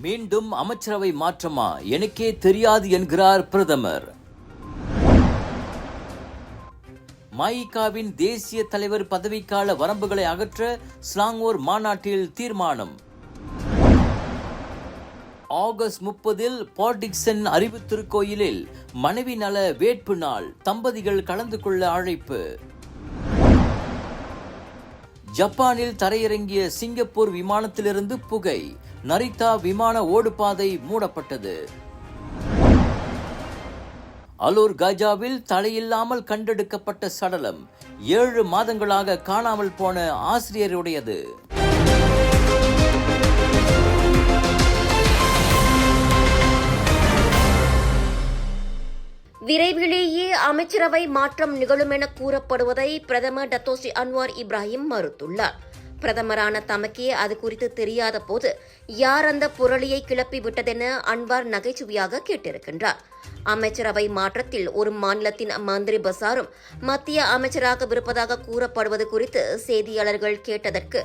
மீண்டும் அமைச்சரவை மாற்றமா எனக்கே தெரியாது என்கிறார் பிரதமர். மஇகாவின் தேசிய தலைவர் பதவிக்கால வரம்புகளை அகற்ற ஸ்லாங்கூர் மாநாட்டில் தீர்மானம். ஆகஸ்ட் 30 போர்ட் டிக்சன் அறிவு திருக்கோயிலில் மனைவி நல வேட்பு நாள், தம்பதிகள் கலந்து கொள்ள அழைப்பு. ஜப்பானில் தரையிறங்கிய சிங்கப்பூர் விமானத்திலிருந்து புகை, நரிதா விமான ஓடுபாதை மூடப்பட்டது. அலூர் காஜாவில் தலையில்லாமல் கண்டெடுக்கப்பட்ட சடலம் 7 மாதங்களாக காணாமல் போன ஆசிரியருடையது. விரைவிலேயே அமைச்சரவை மாற்றம் நிகழும் என கூறப்படுவதை பிரதமர் டத்தோஸ்ரீ அன்வார் இப்ராஹிம் மறுத்துள்ளார். பிரதமரான தமக்கே அது குறித்து தெரியாத போது யார் அந்த புரளியை கிளப்பி விட்டதென அன்வார் நகைச்சுவையாக கேட்டிருக்கின்றார். அமைச்சரவை மாற்றத்தில் ஒரு மாநிலத்தின் மந்திரி பசாரும் மத்திய அமைச்சராகவிருப்பதாக கூறப்படுவது குறித்து செய்தியாளர்கள் கேட்டதற்கு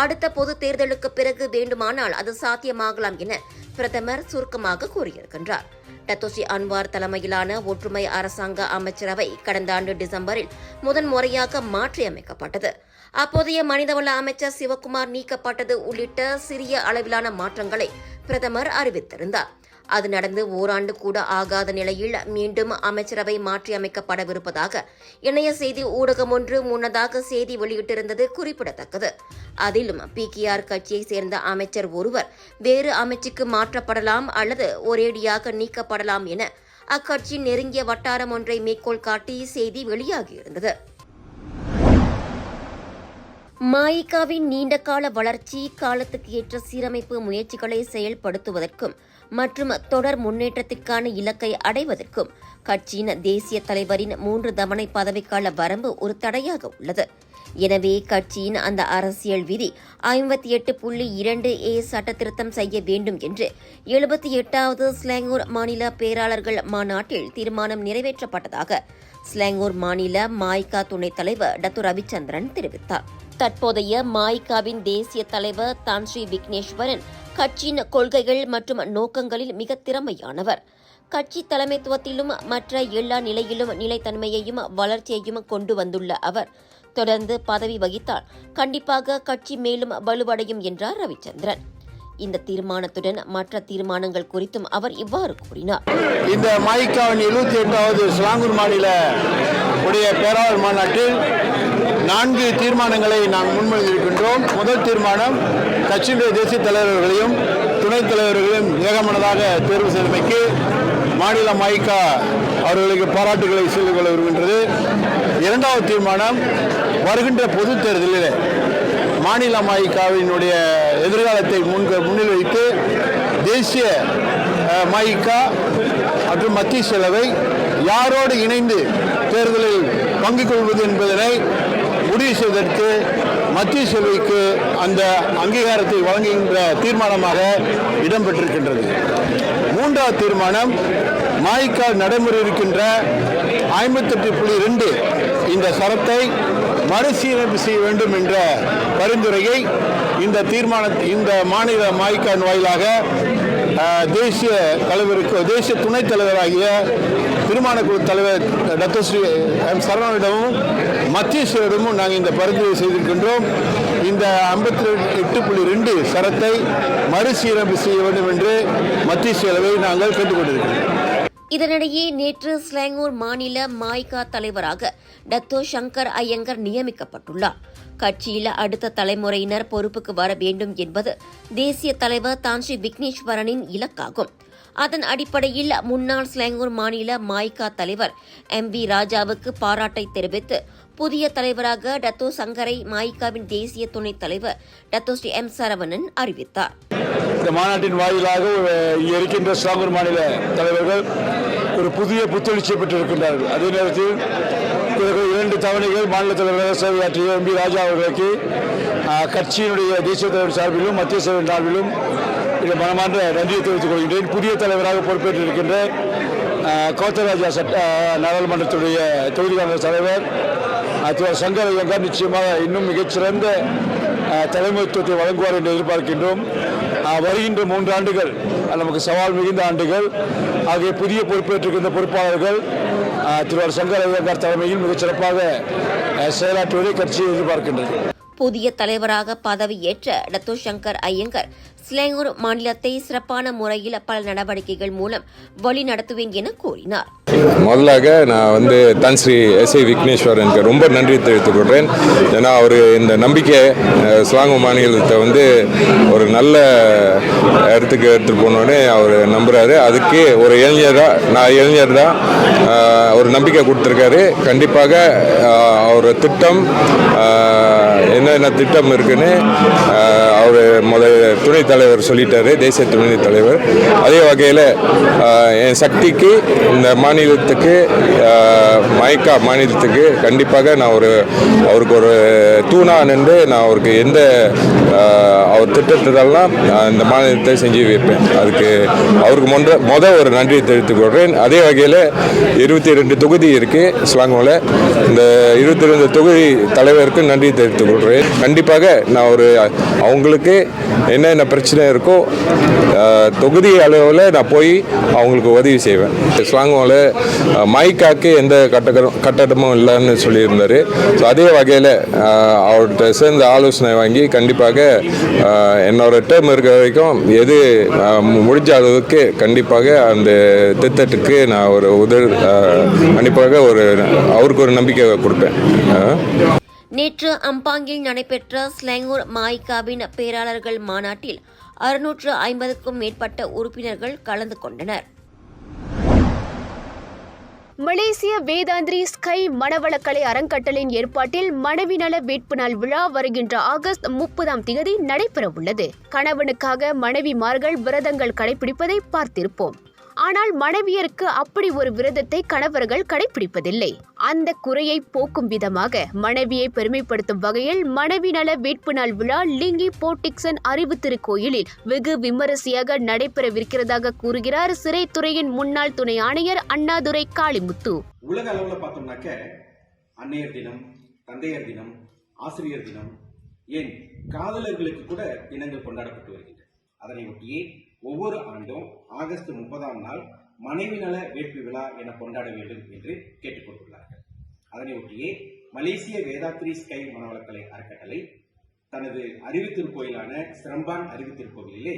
அடுத்த பொது தேர்தலுக்கு பிறகு வேண்டுமானால் அது சாத்தியமாகலாம் என பிரதமர் சுருக்கமாக கூறியிருக்கின்றார். டத்தோஸ்ரீ அன்வார் தலைமையிலான ஒற்றுமை அரசாங்க அமைச்சரவை கடந்த ஆண்டு டிசம்பரில் முதன்முறையாக மாற்றியமைக்கப்பட்டது. அப்போதைய மனிதவள அமைச்சர் சிவக்குமார் நீக்கப்பட்டது உள்ளிட்ட சிறிய அளவிலான மாற்றங்களை பிரதமர் அறிவித்திருந்தார். அது நடந்து ஓராண்டு கூட ஆகாத நிலையில் மீண்டும் அமைச்சரவை மாற்றியமைக்கப்படவிருப்பதாக இணைய செய்தி ஊடகம் ஒன்று முன்னதாக செய்தி வெளியிட்டிருந்தது குறிப்பிடத்தக்கது. அதிலும் PKR கட்சியை சேர்ந்த அமைச்சர் ஒருவர் வேறு அமைச்சுக்கு மாற்றப்படலாம் அல்லது ஒரேடியாக நீக்கப்படலாம் என அக்கட்சியின் நெருங்கிய வட்டாரம் ஒன்றை மேற்கோள் காட்டி செய்தி வெளியாகியிருந்தது. மஇகாவின் நீண்டகால வளர்ச்சி, காலத்துக்கு ஏற்ற சீரமைப்பு முயற்சிகளை செயல்படுத்துவதற்கும் மற்றும் தொடர் முன்னேற்றத்திற்கான இலக்கை அடைவதற்கும் கட்சியின் தேசிய தலைவரின் 3 தவணை பதவிக்கால வரம்பு ஒரு தடையாக உள்ளது. எனவே கட்சியின் அந்த அரசியல் விதி 58.2A சட்ட திருத்தம் செய்ய வேண்டும் என்று 78வது ஸ்லாங்கூர் மாநில பேராளர்கள் மாநாட்டில் தீர்மானம் நிறைவேற்றப்பட்டதாக ஸ்லாங்கூர் மாநில மஇகா துணைத் தலைவர் டத்து ரவிச்சந்திரன் தெரிவித்தார். தற்போதைய மஇகாவின் தேசிய தலைவர் தான்ஸ்ரீ விக்னேஸ்வரன் கட்சியின் கொள்கைகள் மற்றும் நோக்கங்களில் மிக திறமையானவர். கட்சி தலைமைத்துவத்திலும் மற்ற எல்லா நிலையிலும் நிலைத்தன்மையையும் வளர்ச்சியையும் கொண்டு வந்துள்ள அவர் தொடர்ந்து பதவி வகித்தால் கண்டிப்பாக கட்சி மேலும் வலுவடையும் என்றார் ரவிச்சந்திரன். இந்த தீர்மானத்துடன் மற்ற தீர்மானங்கள் குறித்தும் அவர் இவ்வாறு கூறினார். இந்த மஇகாவின் 78வது ஸ்லாங்கூர் மாநில உடைய பேராளர் மாநாட்டில் 4 தீர்மானங்களை நாங்கள் முன்மொழிந்திருக்கின்றோம். முதல் தீர்மானம், கட்சியினுடைய தேசிய தலைவர்களையும் துணைத் தலைவர்களையும் ஏகமனதாக தேர்வு செய்தமைக்கு மாநில மஇகா அவர்களுக்கு பாராட்டுகளை சொல்லிக் கொள்ள விரும்புகின்றது. 2வது தீர்மானம், வருகின்ற பொதுத் தேர்தலில் மாநில மஇகாவினுடைய எதிர்காலத்தை முன்னில் வைத்து தேசிய மஇகா மற்றும் மத்திய செலவை யாரோடு இணைந்து தேர்தலில் பங்கு கொள்வது என்பதனை முடிவு செய்வதற்கு மத்திய செலவுக்கு அந்த அங்கீகாரத்தை வழங்குகின்ற தீர்மானமாக இடம்பெற்றிருக்கின்றது. 3வது தீர்மானம், மஇகா நடைமுறை இருக்கின்ற 58.2 இந்த சரத்தை மறுசீரமைப்பு செய்ய வேண்டும் என்ற பரிந்துரையை இந்த மாநில மஇகாவின் வாயிலாக தேசிய தலைவருக்கு, தேசிய துணைத் தலைவராகிய தீர்மானக்குழு தலைவர் டத்தோஸ்ரீ சரவணனிடமும் மத்திய செயலரிடமும் நாங்கள் இந்த பரிந்துரை செய்திருக்கின்றோம். இந்த 58.2 சரத்தை மறுசீரமைப்பு செய்ய வேண்டும் என்று மத்திய செயலரை நாங்கள் கேட்டுக்கொண்டிருக்கிறோம். இதனிடையே நேற்று ஸ்லாங்கூர் மாநில மஇகா தலைவராக டத்தோ சங்கர் ஐயங்கர் நியமிக்கப்பட்டுள்ளார். கட்சியில் அடுத்த தலைமுறையினர் பொறுப்புக்கு வர வேண்டும் என்பது தேசிய தலைவர் தான்ஸ்ரீ விக்னேஸ்வரனின் இலக்காகும். அதன் அடிப்படையில் முன்னாள் ஸ்லாங்கூர் மாநில மஇகா தலைவர் MV ராஜாவுக்கு பாராட்டை தெரிவித்து புதிய தலைவராக டத்தோ சங்கரை மஇகாவின் தேசிய துணைத் தலைவர் டத்தோஸ்ரீ சரவணன் அறிவித்தார். இந்த மாநாட்டின் வாயிலாக இருக்கின்ற ஸ்லாங்கூர் மாநில தலைவர்கள் ஒரு புதிய புத்தெழுச்சியை பெற்றிருக்கின்றார்கள். அதே நேரத்தில் 2 தவணைகள் மாநில தலைவராக சேவையாற்றிய MV ராஜா அவர்களுக்கு கட்சியினுடைய தேசிய தலைவர் சார்பிலும் மத்திய செயலர் சார்பிலும் மனமார்ந்த நன்றியை தெரிவித்துக் கொள்கின்றேன். புதிய தலைவராக பொறுப்பேற்றிருக்கின்ற கோத்தராஜா நாடாளுமன்றத்துடைய தொகுதிக்கான தலைவர் சங்கர் ஐயங்கார் நிச்சயமாக இன்னும் மிகச்சிறந்த தலைமைத்துவத்தை வழங்குவார் என்று எதிர்பார்க்கின்றோம். வருகின்ற 3 ஆண்டுகள் நமக்கு சவால் மிகுந்த ஆண்டுகள். ஆகிய புதிய பொறுப்பேற்றிருக்கின்ற பொறுப்பாளர்கள் திரு சங்கர் ஐயங்கார் தலைமையில் மிகச் சிறப்பாக செயலாற்றுவதை கட்சி எதிர்பார்க்கின்றது. புதிய தலைவராக பதவியேற்ற டத்தோ சங்கர் ஐயங்கர் ஸ்லாங்கூர் மாநிலத்தை சிறப்பான முறையில் பல நடவடிக்கைகள் மூலம் வழிநடத்துவேன் என கூறினார். முதலாக நான் தன் ஸ்ரீ எஸ்.ஐ. விக்னேஸ்வரனுக்கு ரொம்ப நன்றி தெரிவித்துக் கொள்கிறேன். ஏன்னா அவர் இந்த நம்பிக்கை ஸ்லாங்கூர் மாநிலத்தை ஒரு நல்ல இடத்துக்கு எடுத்துகிட்டு போனோடனே அவர் நம்புகிறாரு. அதுக்கு ஒரு இளைஞர் தான் ஒரு நம்பிக்கை கொடுத்துருக்காரு. கண்டிப்பாக அவர் திட்டம் என்னென்ன திட்டம் இருக்குன்னு அவர் துணைத் தலைவர் சொல்லிட்டாரு, தேசிய துணைத் தலைவர். அதே வகையில் என் சக்திக்கு இந்த மாநிலத்துக்கு மைக்கா மாநிலத்துக்கு கண்டிப்பாக நான் அவருக்கு ஒரு தூணா நின்று நான் அவருக்கு எந்த அவர் திட்டத்திலெல்லாம் இந்த மாநிலத்தை செஞ்சு வைப்பேன். அதுக்கு அவருக்கு ஒரு நன்றி தெரிவித்துக் கொள்கிறேன். அதே வகையில் 22 தொகுதி இருக்குது ஸ்லாங்கூரில். இந்த 22 தொகுதி தலைவருக்கு நன்றி தெரிவித்துக் கொள்கிறேன். கண்டிப்பாக நான் அவங்களுக்கு என்னென்ன பிரச்சனை இருக்கோ தொகுதி அளவில் நான் போய் அவங்களுக்கு உதவி செய்வேன். ஸ்லாங்கூரில் மைக்காக்கு எந்த கட்டடமும் இல்லைன்னு சொல்லியிருந்தார். ஸோ அதே வகையில் அவர்கிட்ட சேர்ந்து ஆலோசனை வாங்கி கண்டிப்பாக என்னோட டேர்ம் இருக்கிற வரைக்கும் எது முடிஞ்ச அளவுக்கு கண்டிப்பாக அந்த திட்டத்துக்கு நான் கண்டிப்பாக அவருக்கு ஒரு நம்பிக்கை கொடுப்பேன். நேற்று அம்பாங்கில் நடைபெற்ற ஸ்லாங்கூர் மாய்காவின் பேராளர்கள் மாநாட்டில் 650க்கும் மேற்பட்ட உறுப்பினர்கள் கலந்து கொண்டனர். மலேசிய வேதாந்திரி ஸ்கை மனவளக்கலை அறக்கட்டளையின் ஏற்பாட்டில் மனைவி நல வேட்பு நாள் விழா வருகின்ற ஆகஸ்ட் 30 நடைபெறவுள்ளது. கணவனுக்காக மனைவிமார்கள் விரதங்கள் கடைபிடிப்பதை பார்த்திருப்போம். ஆனால் மனைவியருக்கு அப்படி ஒரு விரதத்தை கணவர்கள் கடைபிடிப்பதில்லை. அந்த குறையை போக்கும் விதமாக மனைவியை பெருமைப்படுத்தும் வகையில் மனைவி நல வேட்பு நாள் விழா லிங்கி போர்டிக்சன் அறிவு திருக்கோயிலில் வெகு விமரிசையாக நடைபெறவிருக்கிறதாக கூறுகிறார் சிறைத்துறையின் முன்னாள் துணை ஆணையர் அண்ணாதுரை காளிமுத்து. உலக அளவில் பார்த்தோம்னாக்க அன்னையர் தினம், தந்தையர் தினம், ஆசிரியர் தினம், ஏன் காதலர்களுக்கு கூட தினங்கள் கொண்டாடப்பட்டு வருகின்றன. அதனை ஒட்டியே ஒவ்வொரு ஆண்டும் ஆகஸ்ட் 30 மனைவி நல வேட்பு விழா என கொண்டாட வேண்டும் என்று கேட்டுக்கொண்டுள்ளார்கள். அதனை ஒட்டியே மலேசிய வேதாத்ரி ஸ்கை மனவளக்கலை அறக்கட்டளை தனது அறிவுத்திருக்கோயிலான சிரம்பான் அறிவுத்திருக்கோயிலே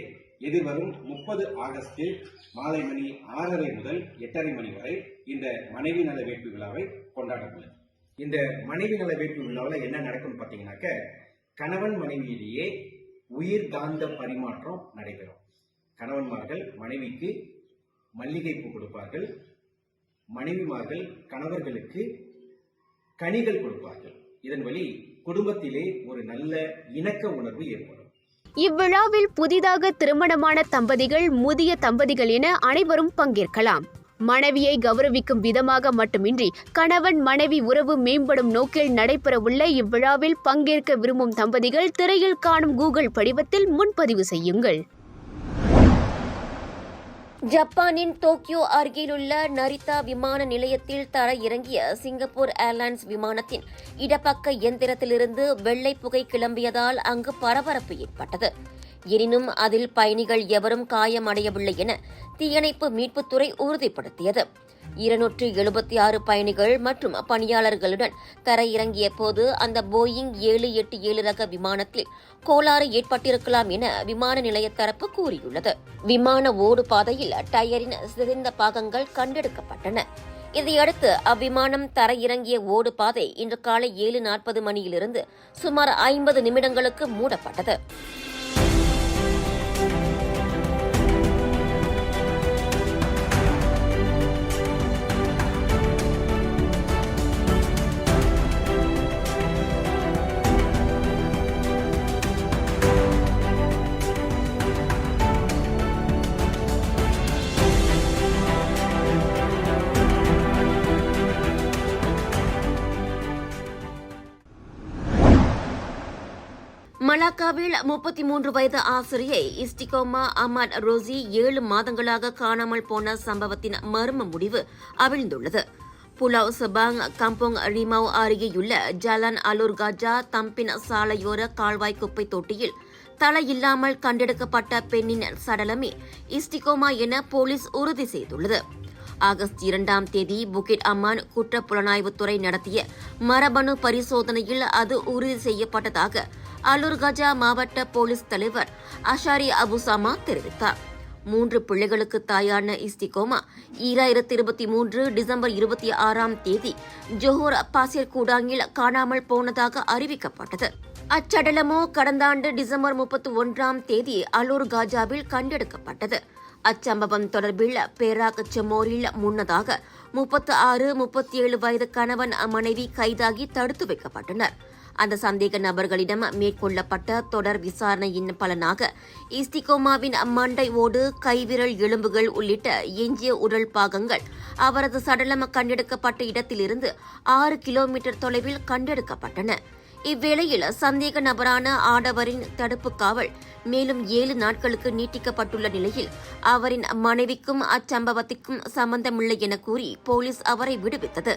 எதிர்வரும் 30 ஆகஸ்டில் மாலை மணி 6:30 முதல் 8:30 மணி வரை இந்த மனைவி நல வேட்பு விழாவை கொண்டாட உள்ளது. இந்த மனைவி நல வேட்பு விழாவில் என்ன நடக்கும்னு பார்த்தீங்கன்னாக்க கணவன் மனைவியிலேயே உயிர் காந்த பரிமாற்றம் நடைபெறும். கணவன்மார்கள் மனைவிக்கு மல்லிகைப்பூ கொடுப்பார்கள், மனைவிமார்கள் கணவர்களுக்கு கனிகள் கொடுப்பார்கள். இதன் வழி குடும்பத்திலே ஒரு நல்ல இணக்க உணர்வு ஏற்படும். இவ்விழாவில் புதிதாக திருமணமான தம்பதிகள், முதிய தம்பதிகள் என அனைவரும் பங்கேற்கலாம். மனைவியை கௌரவிக்கும் விதமாக மட்டுமின்றி கணவன் மனைவி உறவு மேம்படும் நோக்கில் நடைபெறவுள்ள இவ்விழாவில் பங்கேற்க விரும்பும் தம்பதிகள் திரையில் காணும் கூகுள் படிவத்தில் முன்பதிவு செய்யுங்கள். ஜப்பானின் டோக்கியோ அருகிலுள்ள நரிதா விமான நிலையத்தில் தர இறங்கிய சிங்கப்பூர் ஏர்லைன்ஸ் விமானத்தின் இடப்பக்க இயந்திரத்திலிருந்து வெள்ளை புகை கிளம்பியதால் அங்கு பரபரப்பு ஏற்பட்டது. எனினும் அதில் பயணிகள் எவரும் காயமடையவில்லை என தீயணைப்பு மீட்புத்துறை உறுதிப்படுத்தியது. 276 பயணிகள் மற்றும் பணியாளர்களுடன் தரையிறங்கிய போது அந்த போயிங் 787 ரக விமானத்தில் கோளாறு ஏற்பட்டிருக்கலாம் என விமான நிலைய தரப்பு கூறியுள்ளது. விமான ஓடு பாதையில் டயரின் சிதைந்த பாகங்கள் கண்டெடுக்கப்பட்டன. இதையடுத்து அவ்விமானம் தரையிறங்கிய ஓடு பாதை இன்று காலை 7:40 மணியிலிருந்து சுமார் 50 நிமிடங்களுக்கு மூடப்பட்டது. மலாக்காவில் 33 வயது ஆசிரியை இஸ்டிகோமா அஹ்மத் ரோசி 7 மாதங்களாக காணாமல் போன சம்பவத்தின் மர்ம முடிவு அவிழ்ந்துள்ளது. புலாவ் சபாங் கம்போங் ரிமவ் அருகேயுள்ள ஜலான் அலூர் கஜா தம்பின் சாலையோர கால்வாய் குப்பை தொட்டியில் தலையில்லாமல் கண்டெடுக்கப்பட்ட பெண்ணின் சடலமே இஸ்டிகோமா என போலீஸ் உறுதி செய்துள்ளது. ஆகஸ்ட் 2ஆம் தேதி புகிட் அம்மான் குற்றப்புலனாய்வுத்துறை நடத்திய மரபணு பரிசோதனையில் அது உறுதி செய்யப்பட்டதாக அலூர் கஜா மாவட்ட போலீஸ் தலைவர் அஷாரி அபுசாமா தெரிவித்தார். 3 பிள்ளைகளுக்கு தாயான இஸ்டிகோமா 2023 டிசம்பர் 26ஆம் தேதி ஜோஹர் பாசிர் கூடாங்கில் காணாமல் போனதாக அறிவிக்கப்பட்டது. அச்சடலமோ கடந்த ஆண்டு டிசம்பர் 31ஆம் தேதி அலூர் காஜாவில் கண்டெடுக்கப்பட்டது. அச்சம்பவம் தொடர்பில் பேராக் செமோரில் முன்னதாக 36-37 வயது கணவன் மனைவி கைதாகி தடுத்து வைக்கப்பட்டனர். அந்த சந்தேக நபர்களிடம் மேற்கொள்ளப்பட்ட தொடர் விசாரணையின் பலனாக இஸ்டிகோமாவின் மண்டை ஓடு, கைவிரல் எலும்புகள் உள்ளிட்ட எஞ்சிய உடல் பாகங்கள் அவரது சடலம் கண்டெடுக்கப்பட்ட இடத்திலிருந்து 6 கிலோமீட்டர் தொலைவில் கண்டெடுக்கப்பட்டன. இவ்வேளையில் சந்தேக நபரான ஆடவரின் தடுப்பு காவல் மேலும் 7 நாட்களுக்கு நீட்டிக்கப்பட்டுள்ள நிலையில் அவரின் மனைவிக்கும் அச்சம்பவத்திற்கும் சம்பந்தமில்லை என கூறி போலீஸ் அவரை விடுவித்தது.